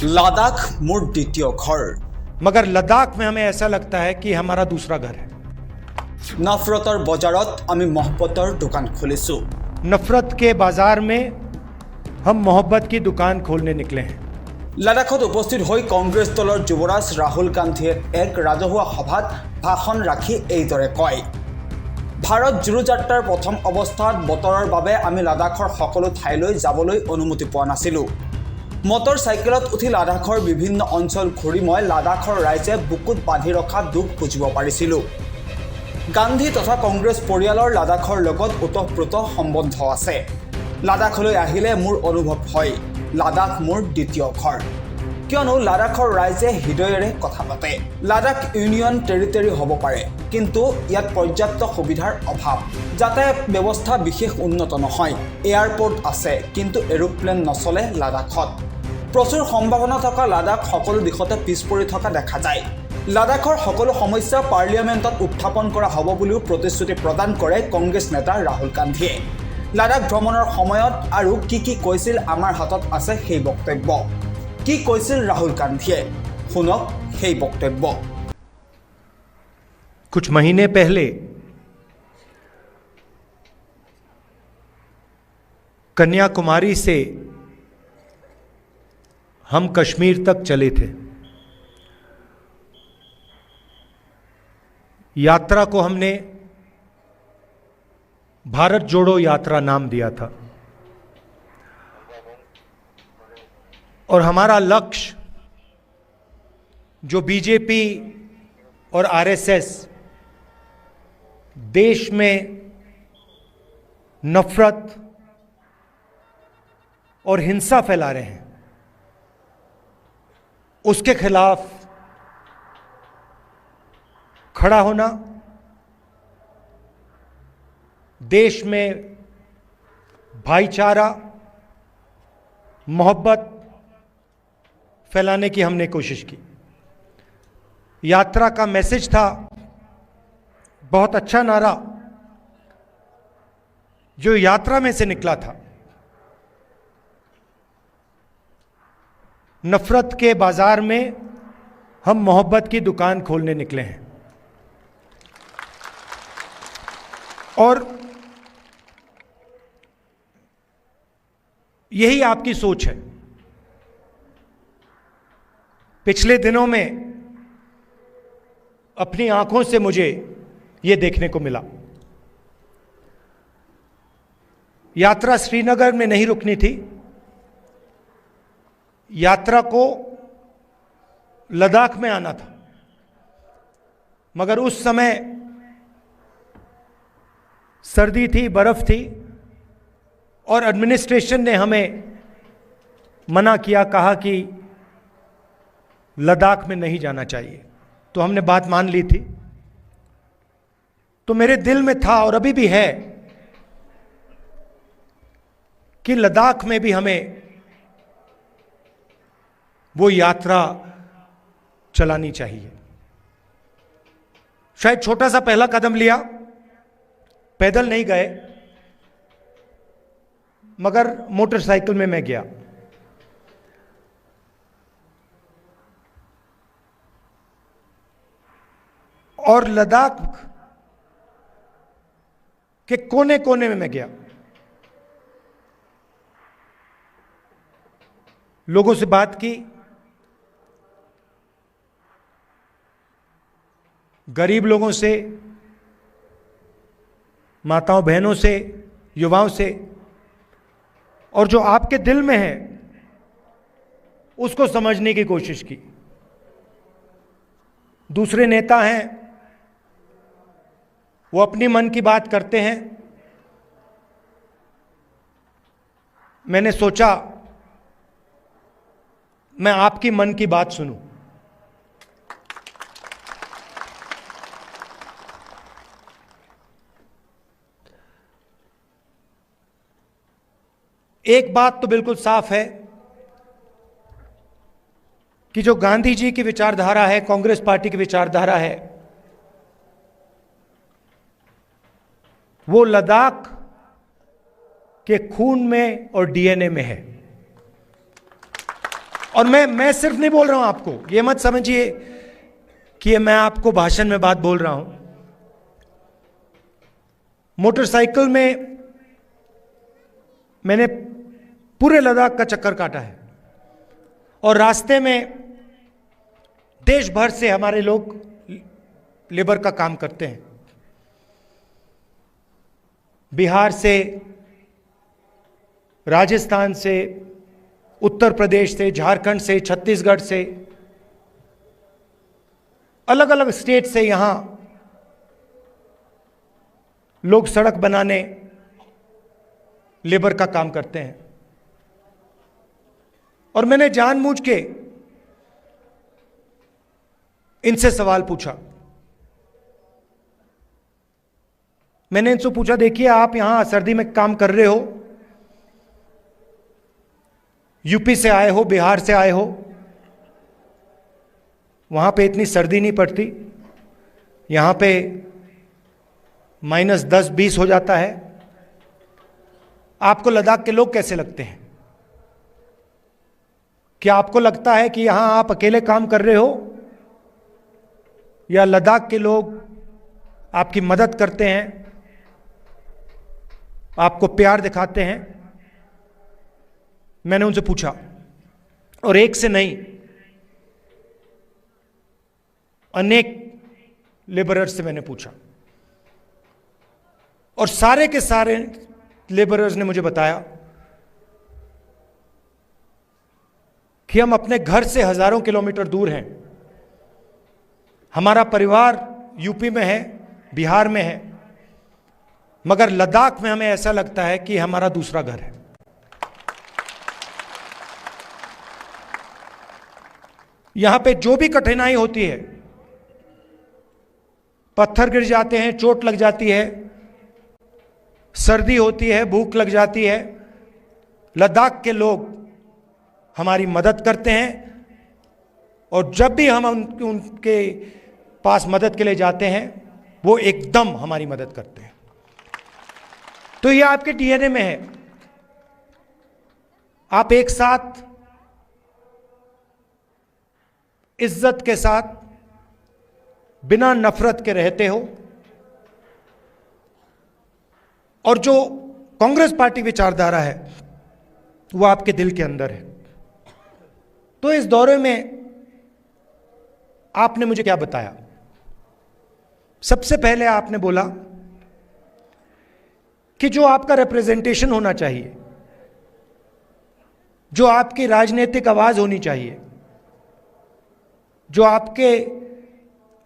লাদাখ মোর দ্বিতীয় ঘর। मगर लद्दाख में हमें ऐसा लगता है कि हमारा दूसरा घर है। নফৰতৰ বজাৰত আমি মহব্বতৰ দোকান খুলিছোঁ। नफरत के बाजार में हम मोहब्बत की दुकान खोलने निकले हैं। লাডাখত উপস্থিত হৈ কংগ্ৰেছ দলৰ যুৱৰাজ ৰাহুল গান্ধীয়ে এক ৰাজহুৱা সভাত ভাষণ ৰাখি এইদৰে কয়, ভাৰত জোড়ো যাত্ৰাৰ প্ৰথম অৱস্থাত বতৰৰ বাবে আমি লাডাখৰ সকলো ঠাইলৈ যাবলৈ অনুমতি পোৱা নাছিলোঁ। মটৰ চাইকেলত উঠি লাডাখৰ বিভিন্ন অঞ্চল ঘূৰি মই লাডাখৰ ৰাইজে বুকুত বান্ধি ৰখা দুখ বুজিব পাৰিছিলোঁ। গান্ধী তথা কংগ্ৰেছ পৰিয়ালৰ লাডাখৰ লগত ওতঃপ্ৰোত সম্বন্ধ আছে। লাডাখলৈ আহিলে মোৰ অনুভৱ হয় লাডাখ মোৰ দ্বিতীয় ঘৰ, কিয়নো লাডাখৰ ৰাইজে হৃদয়েৰে কথা পাতে। লাডাখ ইউনিয়ন টেৰিটৰী হ'ব পাৰে, কিন্তু ইয়াত পৰ্যাপ্ত সুবিধাৰ অভাৱ। যাতায়াত ব্যৱস্থা বিশেষ উন্নত নহয়। এয়াৰপোৰ্ট আছে, কিন্তু এৰোপ্লেন নচলে লাডাখত। প্ৰচুৰ সম্ভাৱনা থকা লাডাখ সকলো দিশতে পিছ পৰি থকা দেখা যায়। লাডাখৰ সকলো সমস্যা পাৰ্লিয়ামেণ্টত উত্থাপন কৰা হ'ব বুলিও প্ৰতিশ্ৰুতি প্ৰদান কৰে কংগ্ৰেছ নেতা ৰাহুল গান্ধীয়ে। লাডাখ ভ্ৰমণৰ সময়ত আৰু কি কৈছিল আমাৰ হাতত আছে সেই বক্তব্য। কি কৈছিল ৰাহুল গান্ধীয়ে, শুনক সেই বক্তব্য। कुछ महीने पहले कन्याकुमारी से हम कश्मीर तक चले थे। यात्रा को हमने भारत जोड़ो यात्रा नाम दिया था और हमारा लक्ष्य जो बीजेपी और आरएसएस देश में नफरत और हिंसा फैला रहे हैं, उसके खिलाफ खड़ा होना, देश में भाईचारा मोहब्बत फैलाने की हमने कोशिश की। यात्रा का मैसेज था बहुत अच्छा नारा जो यात्रा में से निकला था, नफरत के बाजार में हम मोहब्बत की दुकान खोलने निकले हैं। और यही आपकी सोच है। पिछले दिनों में अपनी आंखों से मुझे यह देखने को मिला। यात्रा श्रीनगर में नहीं रुकनी थी, यात्रा को लद्दाख में आना था, मगर उस समय सर्दी थी, बर्फ थी और एडमिनिस्ट्रेशन ने हमें मना किया, कहा कि लद्दाख में नहीं जाना चाहिए। तो हमने बात मान ली थी। तो मेरे दिल में था और अभी भी है कि लद्दाख में भी हमें वो यात्रा चलानी चाहिए। शायद छोटा सा पहला कदम लिया, पैदल नहीं गए, मगर मोटरसाइकिल में मैं गया। और लद्दाख के कोने कोने में मैं गया, लोगों से बात की, गरीब लोगों से, माताओं बहनों से, युवाओं से, और जो आपके दिल में है उसको समझने की कोशिश की। दूसरे नेता हैं, वो अपनी मन की बात करते हैं। मैंने सोचा मैं आपकी मन की बात सुनूं। एक बात तो बिल्कुल साफ है कि जो गांधी जी की विचारधारा है, कांग्रेस पार्टी की विचारधारा है, वो लद्दाख के खून में और डीएनए में है। और मैं सिर्फ नहीं बोल रहा हूं आपको, ये मत समझिए कि ये मैं आपको भाषण में बात बोल रहा हूं। मोटरसाइकिल में मैंने पूरे लद्दाख का चक्कर काटा है और रास्ते में देश भर से हमारे लोग लेबर का काम करते हैं। बिहार से, राजस्थान से, उत्तर प्रदेश से, झारखंड से, छत्तीसगढ़ से, अलग अलग स्टेट से यहां लोग सड़क बनाने, लेबर का काम करते हैं। और मैंने जानबूझ के इनसे सवाल पूछा। मैंने इनसे पूछा, देखिए आप यहां सर्दी में काम कर रहे हो, यूपी से आए हो, बिहार से आए हो, वहां पे इतनी सर्दी नहीं पड़ती, यहां पे -10-20 हो जाता है, आपको लद्दाख के लोग कैसे लगते हैं? क्या आपको लगता है कि यहां आप अकेले काम कर रहे हो या लद्दाख के लोग आपकी मदद करते हैं, आपको प्यार दिखाते हैं? मैंने उनसे पूछा और एक से नहीं, अनेक लेबरर्स से मैंने पूछा और सारे के सारे लेबरर्स ने मुझे बताया कि हम अपने घर से हजारों किलोमीटर दूर हैं, हमारा परिवार यूपी में है, बिहार में है, मगर लद्दाख में हमें ऐसा लगता है कि हमारा दूसरा घर है। यहां पे जो भी कठिनाई होती है, पत्थर गिर जाते हैं, चोट लग जाती है, सर्दी होती है, भूख लग जाती है, लद्दाख के लोग हमारी मदद करते हैं और जब भी हम उनके पास मदद के लिए जाते हैं वो एकदम हमारी मदद करते हैं। तो ये आपके डीएनए में है। आप एक साथ इज्जत के साथ बिना नफरत के रहते हो और जो कांग्रेस पार्टी विचारधारा है वो आपके दिल के अंदर है। तो इस दौरे में आपने मुझे क्या बताया? सबसे पहले आपने बोला कि जो आपका रिप्रेजेंटेशन होना चाहिए, जो आपकी राजनीतिक आवाज होनी चाहिए, जो आपके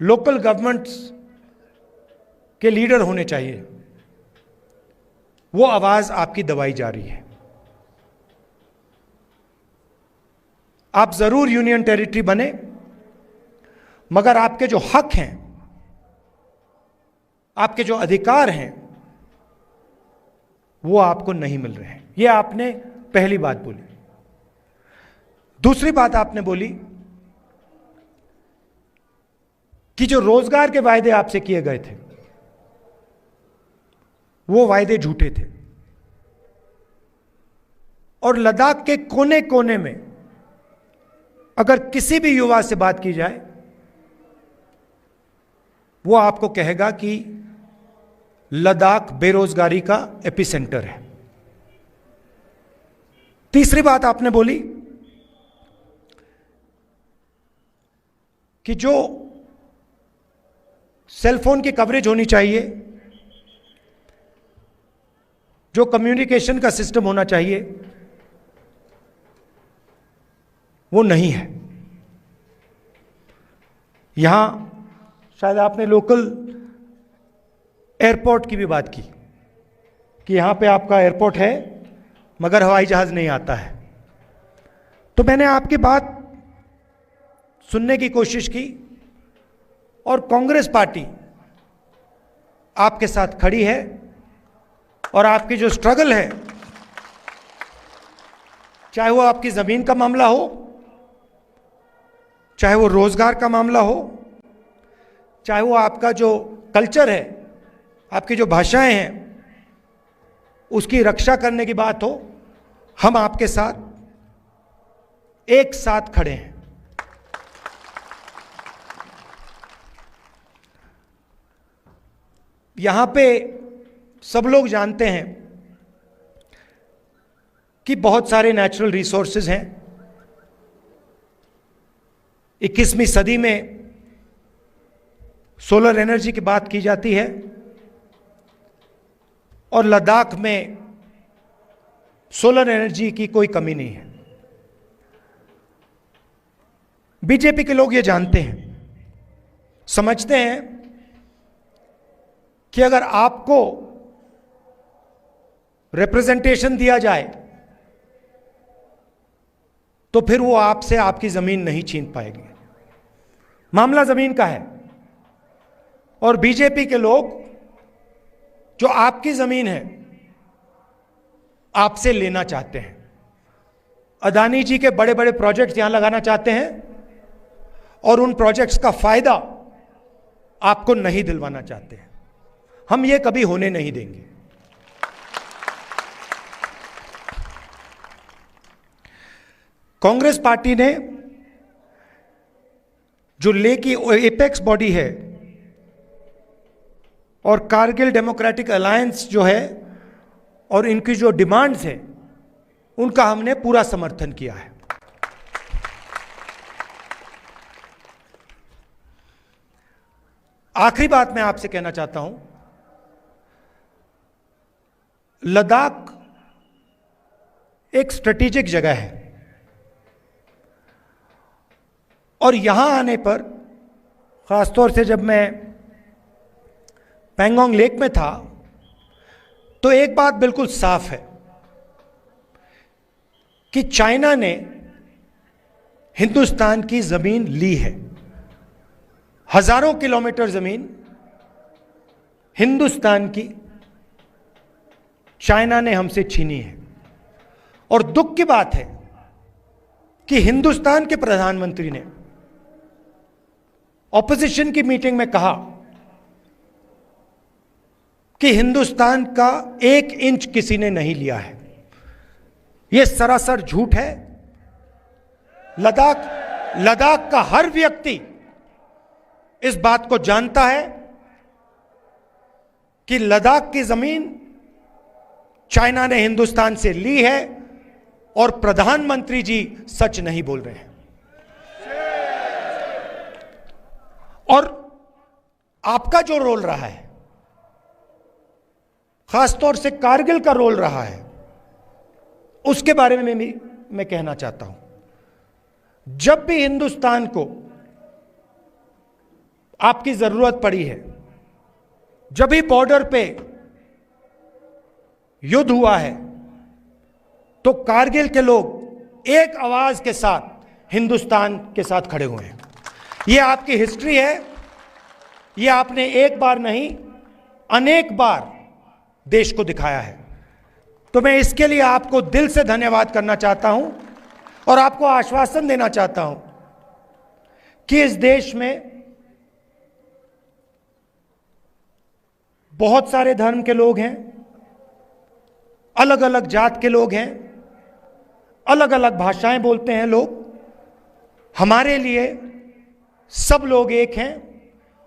लोकल गवर्नमेंट्स के लीडर होने चाहिए, वो आवाज आपकी दबाई जा रही है। आप जरूर यूनियन टेरिटरी बने, मगर आपके जो हक हैं, आपके जो अधिकार हैं, वो आपको नहीं मिल रहे हैं। ये आपने पहली बात बोली। दूसरी बात आपने बोली कि जो रोजगार के वायदे आपसे किए गए थे वो वायदे झूठे थे और लद्दाख के कोने कोने में अगर किसी भी युवा से बात की जाए वो आपको कहेगा कि लद्दाख बेरोजगारी का एपिसेंटर है। तीसरी बात आपने बोली कि जो सेलफोन की कवरेज होनी चाहिए, जो कम्युनिकेशन का सिस्टम होना चाहिए, वो नहीं है। यहां शायद आपने लोकल एयरपोर्ट की भी बात की कि यहां पे आपका एयरपोर्ट है मगर हवाई जहाज नहीं आता है। तो मैंने आपकी बात सुनने की कोशिश की और कांग्रेस पार्टी आपके साथ खड़ी है और आपकी जो स्ट्रगल है, चाहे वो आपकी जमीन का मामला हो, चाहे वो रोजगार का मामला हो, चाहे वो आपका जो कल्चर है, आपकी जो भाषाएं हैं, उसकी रक्षा करने की बात हो, हम आपके साथ एक साथ खड़े हैं। यहां पे सब लोग जानते हैं कि बहुत सारे नेचुरल रिसोर्सेज हैं। 21वीं सदी में सोलर एनर्जी की बात की जाती है और लद्दाख में सोलर एनर्जी की कोई कमी नहीं है। बीजेपी के लोग ये जानते हैं, समझते हैं कि अगर आपको रिप्रेजेंटेशन दिया जाए तो फिर वो आपसे आपकी जमीन नहीं छीन पाएगी। मामला जमीन का है और बीजेपी के लोग जो आपकी जमीन है आपसे लेना चाहते हैं। अदानी जी के बड़े बड़े प्रोजेक्ट्स यहां लगाना चाहते हैं और उन प्रोजेक्ट्स का फायदा आपको नहीं दिलवाना चाहते हैं। हम ये कभी होने नहीं देंगे। कांग्रेस पार्टी ने जो ले की एपेक्स बॉडी है और कारगिल डेमोक्रेटिक अलायंस जो है और इनकी जो डिमांड्स हैं उनका हमने पूरा समर्थन किया है। आखिरी बात मैं आपसे कहना चाहता हूं, लद्दाख एक स्ट्रेटेजिक जगह है और यहां आने पर, खासतौर से जब मैं पैंगोंग लेक में था, तो एक बात बिल्कुल साफ है कि चाइना ने हिंदुस्तान की जमीन ली है। हजारों किलोमीटर जमीन हिंदुस्तान की चाइना ने हमसे छीनी है। और दुख की बात है कि हिंदुस्तान के प्रधानमंत्री ने ऑपोजिशन की मीटिंग में कहा कि हिंदुस्तान का 1 इंच किसी ने नहीं लिया है। यह सरासर झूठ है। लद्दाख का हर व्यक्ति इस बात को जानता है कि लद्दाख की जमीन चाइना ने हिंदुस्तान से ली है और प्रधानमंत्री जी सच नहीं बोल रहे हैं। और आपका जो रोल रहा है, खासतौर से कारगिल का रोल रहा है, उसके बारे में मैं कहना चाहता हूं। जब भी हिंदुस्तान को आपकी जरूरत पड़ी है, जब भी बॉर्डर पे युद्ध हुआ है, तो कारगिल के लोग एक आवाज के साथ हिंदुस्तान के साथ खड़े हुए हैं। यह आपकी हिस्ट्री है। यह आपने एक बार नहीं, अनेक बार देश को दिखाया है। तो मैं इसके लिए आपको दिल से धन्यवाद करना चाहता हूं और आपको आश्वासन देना चाहता हूं कि इस देश में बहुत सारे धर्म के लोग हैं, अलग अलग जात के लोग हैं, अलग अलग भाषाएं बोलते हैं लोग। हमारे लिए सब लोग एक हैं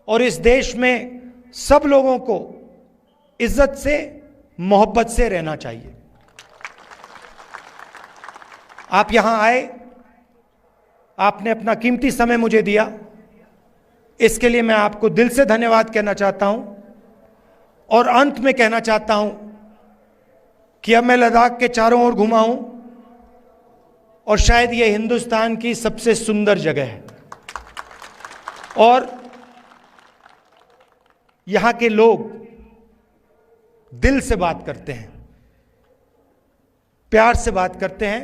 और इस देश में सब लोगों को इज्जत से, मोहब्बत से रहना चाहिए। आप यहां आए, आपने अपना कीमती समय मुझे दिया, इसके लिए मैं आपको दिल से धन्यवाद कहना चाहता हूं। और अंत में कहना चाहता हूं कि अब मैं लद्दाख के चारों ओर घुमा हूं और शायद यह हिंदुस्तान की सबसे सुंदर जगह है और यहां के लोग दिल से बात करते हैं, प्यार से बात करते हैं।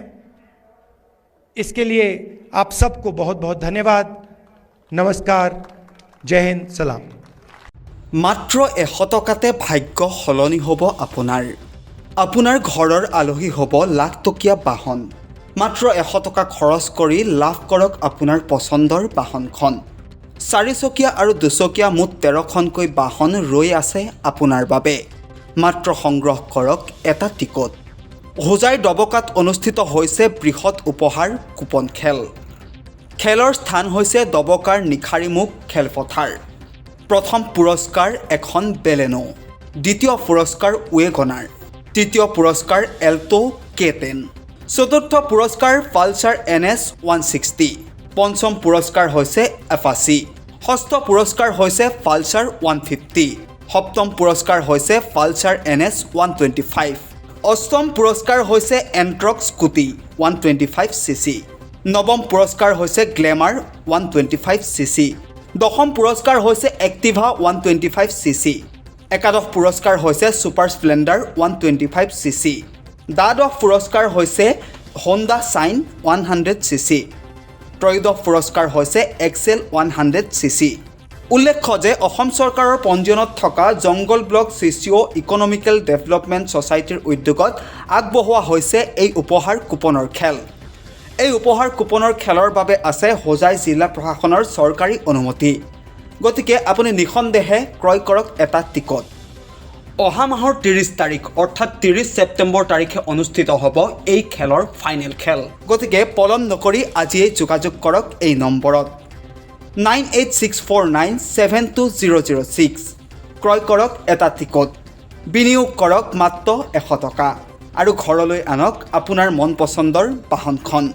इसके लिए आप सबको बहुत बहुत धन्यवाद। नमस्कार, जय हिंद, सलाम। मात्र 100 টকাতে ভাগ্য সলনি হ'ব আপোনাৰ ঘৰৰ আলহী হ'ব লাখটকীয়া বাহন। মাত্ৰ 100 টকা খৰচ কৰি লাভ কৰক আপোনাৰ পচন্দৰ বাহনখন। 4 চকীয়া আৰু 2 চকীয়া মুঠ 13খনকৈ বাহন ৰৈ আছে আপোনাৰ বাবে। মাত্ৰ সংগ্ৰহ কৰক এটা টিকট। হোজাইৰ ডবকাত অনুষ্ঠিত হৈছে বৃহৎ উপহাৰ কুপন খেল। খেলৰ স্থান হৈছে ডবকাৰ নিখাৰীমুখ খেলপথাৰ। প্ৰথম পুৰস্কাৰ এখন বেলেনো, দ্বিতীয় পুৰস্কাৰ ৱেগনাৰ, তৃতীয় পুৰস্কাৰ এল্টো K10, চতুৰ্থ পুৰস্কাৰ পালচাৰ NS 160, পঞ্চম পুৰস্কাৰ হৈছে এপাচি, ষষ্ঠ পুৰস্কাৰ হৈছে পালচাৰ 150, সপ্তম পুৰস্কাৰ হৈছে পালচাৰ NS 125, অষ্টম পুৰস্কাৰ হৈছে এণ্ট্ৰক স্কুটি 125cc, নৱম পুৰস্কাৰ হৈছে গ্লেমাৰ 125cc, দশম পুৰস্কাৰ হৈছে এক্টিভা 125cc, একাদশ পুৰস্কাৰ হৈছে ছুপাৰ স্প্লেণ্ডাৰ 125cc, দ্বাদশ পুৰস্কাৰ হৈছে হোণ্ডা চাইন 100cc, ত্ৰয়োদশ পুৰস্কাৰ হৈছে এক্সেল 100cc। উল্লেখ্য যে অসম চৰকাৰৰ পঞ্জীয়নত থকা জংগল ব্লক ছ'চিঅ' ইকনমিকেল ডেভেলপমেণ্ট ছ'চাইটিৰ উদ্যোগত আগবঢ়োৱা হৈছে এই উপহাৰ কুপনৰ খেল। এই উপহাৰ কুপনৰ খেলৰ বাবে আছে হোজাই জিলা প্ৰশাসনৰ চৰকাৰী অনুমতি। গতিকে আপুনি নিঃসন্দেহে ক্ৰয় কৰক এটা টিকট। অহা মাহৰ 30 তাৰিখ অৰ্থাৎ 30 ছেপ্টেম্বৰ তাৰিখে অনুষ্ঠিত হ'ব এই খেলৰ ফাইনেল খেল। গতিকে পলম নকৰি আজিয়েই যোগাযোগ কৰক এই নম্বৰত 9864972006। ক্ৰয় কৰক এটা টিকট, বিনিয়োগ কৰক মাত্ৰ 100 টকা আৰু ঘৰলৈ আনক আপোনাৰ মন পচন্দৰ বাহনখন।